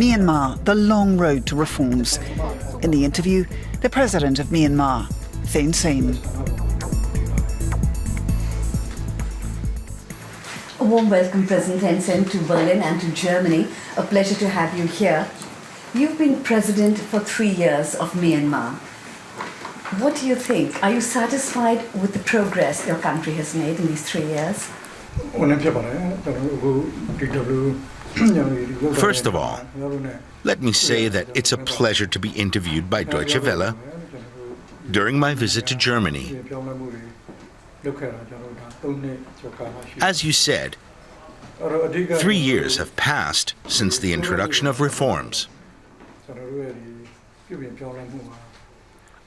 Myanmar, the long road to reforms. In the interview, the president of Myanmar, Thein. A warm welcome, President Sein, to Berlin and to Germany. A pleasure to have you here. You've been president for 3 years of Myanmar. What do you think? Are you satisfied with the progress your country has made in these 3 years? First of all, let me say that it's a pleasure to be interviewed by Deutsche Welle during my visit to Germany. As you said, 3 years have passed since the introduction of reforms.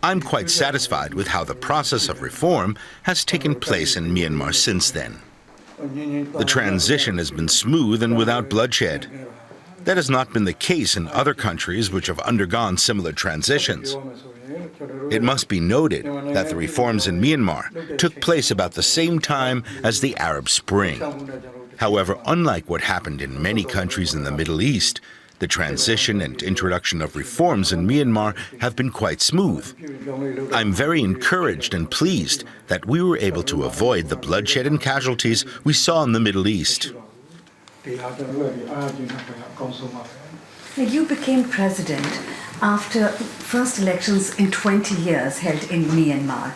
I'm quite satisfied with how the process of reform has taken place in Myanmar since then. The transition has been smooth and without bloodshed. That has not been the case in other countries which have undergone similar transitions. It must be noted that the reforms in Myanmar took place about the same time as the Arab Spring. However, unlike what happened in many countries in the Middle East, the transition and introduction of reforms in Myanmar have been quite smooth. I'm very encouraged and pleased that we were able to avoid the bloodshed and casualties we saw in the Middle East. You became president after first elections in 20 years held in Myanmar.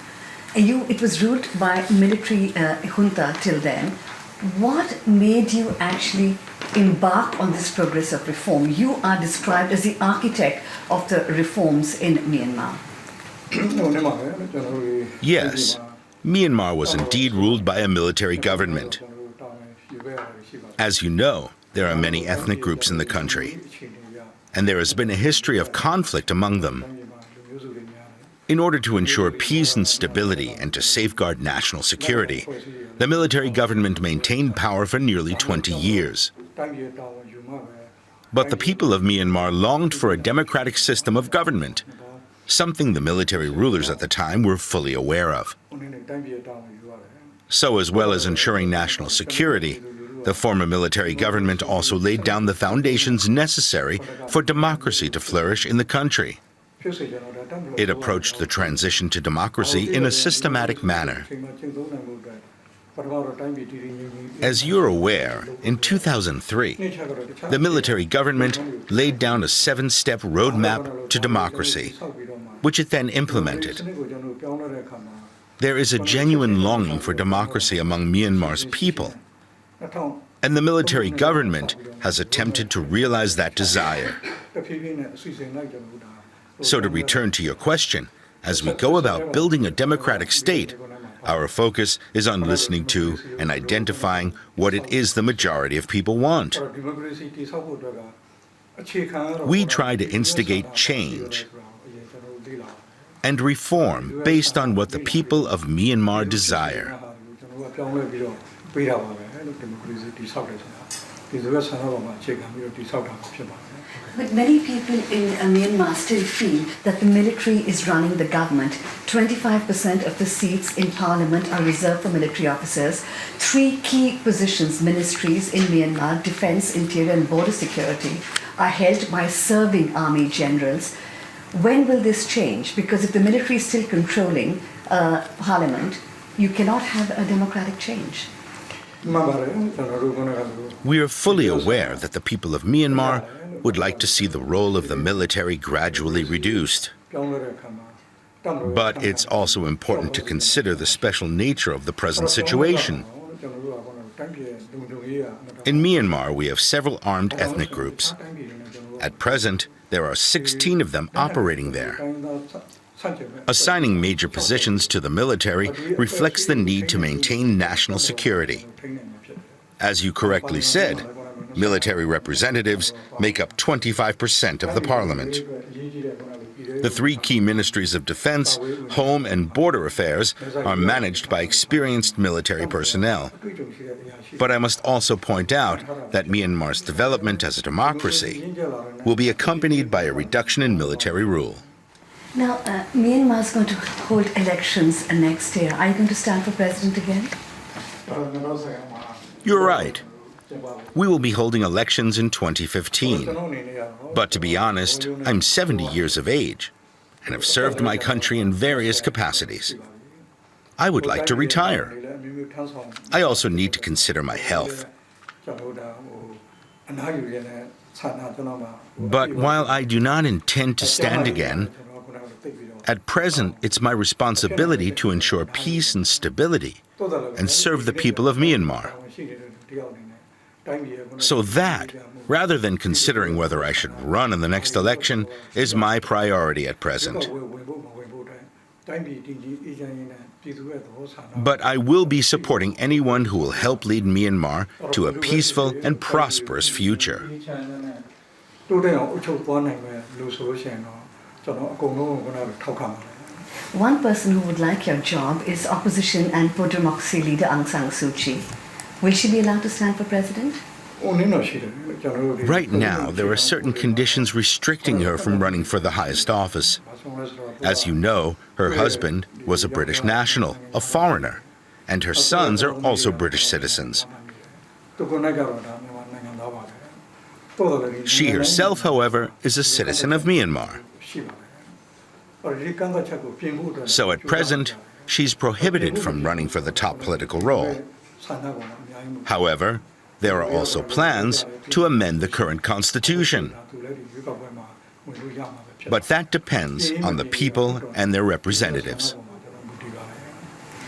It was ruled by military junta till then. What made you actually embark on this progress of reform? You are described as the architect of the reforms in Myanmar. Yes, Myanmar was indeed ruled by a military government. As you know, there are many ethnic groups in the country, and there has been a history of conflict among them. In order to ensure peace and stability and to safeguard national security, the military government maintained power for nearly 20 years. But the people of Myanmar longed for a democratic system of government, something the military rulers at the time were fully aware of. So, as well as ensuring national security, the former military government also laid down the foundations necessary for democracy to flourish in the country. It approached the transition to democracy in a systematic manner. As you're aware, in 2003, the military government laid down a 7-step roadmap to democracy, which it then implemented. There is a genuine longing for democracy among Myanmar's people, and the military government has attempted to realize that desire. So to return to your question, as we go about building a democratic state, our focus is on listening to and identifying what it is the majority of people want. We try to instigate change and reform based on what the people of Myanmar desire. But many people in Myanmar still feel that the military is running the government. 25% of the seats in parliament are reserved for military officers. 3 key positions, ministries in Myanmar, defense, interior and border security, are held by serving army generals. When will this change? Because if the military is still controlling parliament, you cannot have a democratic change. We are fully aware that the people of Myanmar would like to see the role of the military gradually reduced. But it's also important to consider the special nature of the present situation. In Myanmar, we have several armed ethnic groups. At present, there are 16 of them operating there. Assigning major positions to the military reflects the need to maintain national security. As you correctly said, military representatives make up 25% of the parliament. The 3 key ministries of defense, home and border affairs are managed by experienced military personnel. But I must also point out that Myanmar's development as a democracy will be accompanied by a reduction in military rule. Now, Myanmar is going to hold elections next year. Are you going to stand for president again? You're right. We will be holding elections in 2015. But to be honest, I'm 70 years of age and have served my country in various capacities. I would like to retire. I also need to consider my health. But while I do not intend to stand again, at present it's my responsibility to ensure peace and stability and serve the people of Myanmar. So that, rather than considering whether I should run in the next election, is my priority at present. But I will be supporting anyone who will help lead Myanmar to a peaceful and prosperous future. One person who would like your job is opposition and pro-democracy leader Aung San Suu Kyi. Will she be allowed to stand for president? Right now, there are certain conditions restricting her from running for the highest office. As you know, her husband was a British national, a foreigner, and her sons are also British citizens. She herself, however, is a citizen of Myanmar. So at present, she's prohibited from running for the top political role. However, there are also plans to amend the current constitution. But that depends on the people and their representatives.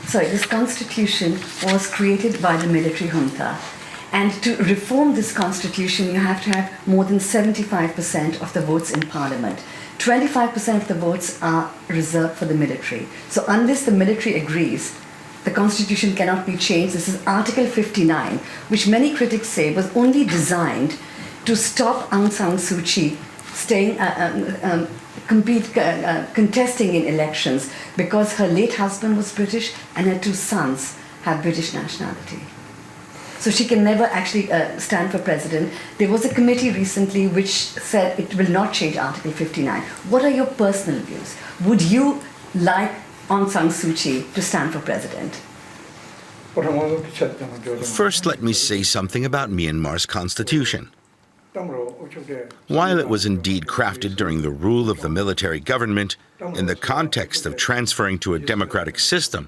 So this constitution was created by the military junta. And to reform this constitution, you have to have more than 75% of the votes in parliament. 25% of the votes are reserved for the military. So unless the military agrees, the constitution cannot be changed. This is Article 59, which many critics say was only designed to stop Aung San Suu Kyi contesting in elections because her late husband was British and her two sons had British nationality. So she can never actually stand for president. There was a committee recently which said it will not change Article 59. What are your personal views? Would you like Aung San Suu Kyi to stand for president? First, let me say something about Myanmar's constitution. While it was indeed crafted during the rule of the military government in the context of transferring to a democratic system,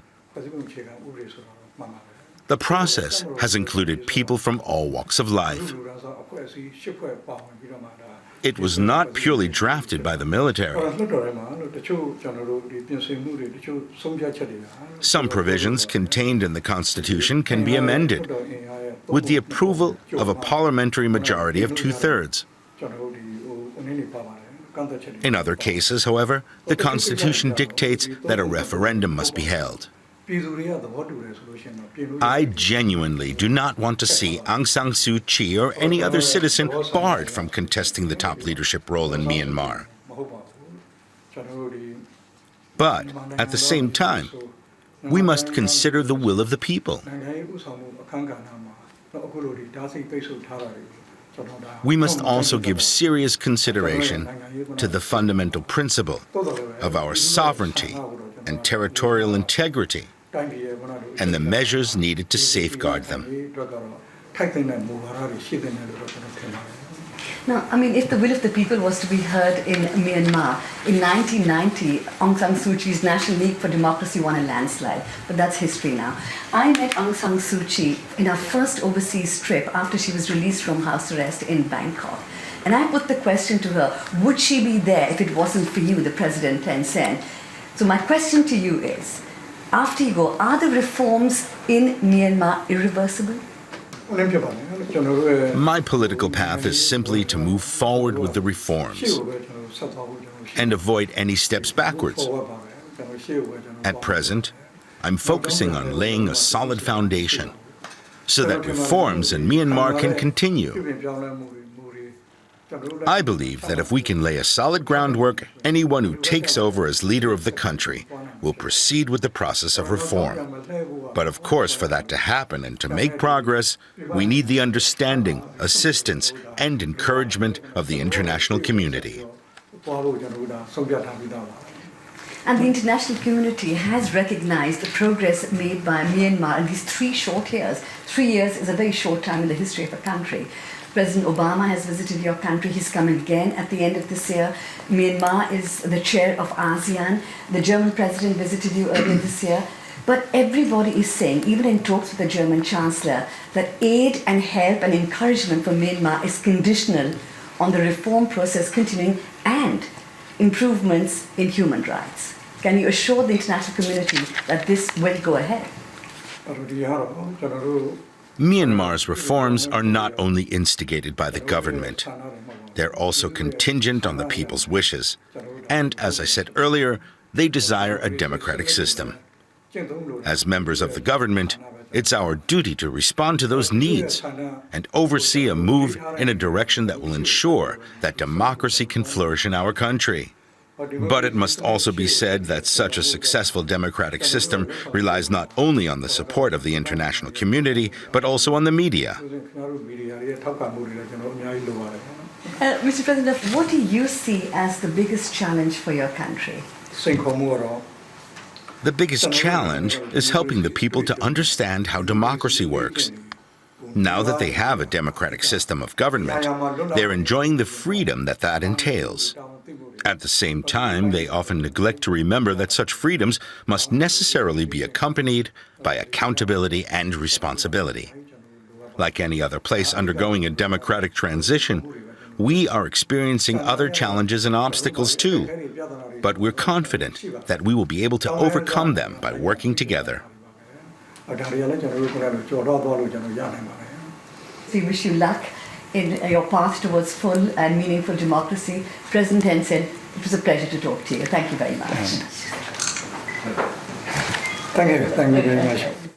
the process has included people from all walks of life. It was not purely drafted by the military. Some provisions contained in the Constitution can be amended with the approval of a parliamentary majority of 2/3. In other cases, however, the Constitution dictates that a referendum must be held. I genuinely do not want to see Aung San Suu Kyi or any other citizen barred from contesting the top leadership role in Myanmar. But at the same time, we must consider the will of the people. We must also give serious consideration to the fundamental principle of our sovereignty and territorial integrity, and the measures needed to safeguard them. Now, if the will of the people was to be heard in Myanmar, in 1990, Aung San Suu Kyi's National League for Democracy won a landslide, but that's history now. I met Aung San Suu Kyi in her first overseas trip after she was released from house arrest in Bangkok. And I put the question to her, would she be there if it wasn't for you, the President Thein? So my question to you is, after you go, are the reforms in Myanmar irreversible? My political path is simply to move forward with the reforms and avoid any steps backwards. At present, I'm focusing on laying a solid foundation so that reforms in Myanmar can continue. I believe that if we can lay a solid groundwork, anyone who takes over as leader of the country will proceed with the process of reform. But of course, for that to happen and to make progress, we need the understanding, assistance, and encouragement of the international community. And the international community has recognized the progress made by Myanmar in these 3 short years. 3 years is a very short time in the history of a country. President Obama has visited your country. He's coming again at the end of this year. Myanmar is the chair of ASEAN. The German president visited you earlier this year. But everybody is saying, even in talks with the German chancellor, that aid and help and encouragement for Myanmar is conditional on the reform process continuing and improvements in human rights. Can you assure the international community that this will go ahead? Myanmar's reforms are not only instigated by the government. They're also contingent on the people's wishes. And, as I said earlier, they desire a democratic system. As members of the government, it's our duty to respond to those needs and oversee a move in a direction that will ensure that democracy can flourish in our country. But it must also be said that such a successful democratic system relies not only on the support of the international community, but also on the media. Mr. President, what do you see as the biggest challenge for your country? The biggest challenge is helping the people to understand how democracy works. Now that they have a democratic system of government, they're enjoying the freedom that entails. At the same time, they often neglect to remember that such freedoms must necessarily be accompanied by accountability and responsibility. Like any other place undergoing a democratic transition, we are experiencing other challenges and obstacles too. But we're confident that we will be able to overcome them by working together. We wish you luck in your path towards full and meaningful democracy. President Thein said it was a pleasure to talk to you. Thank you very much. Thank you very much.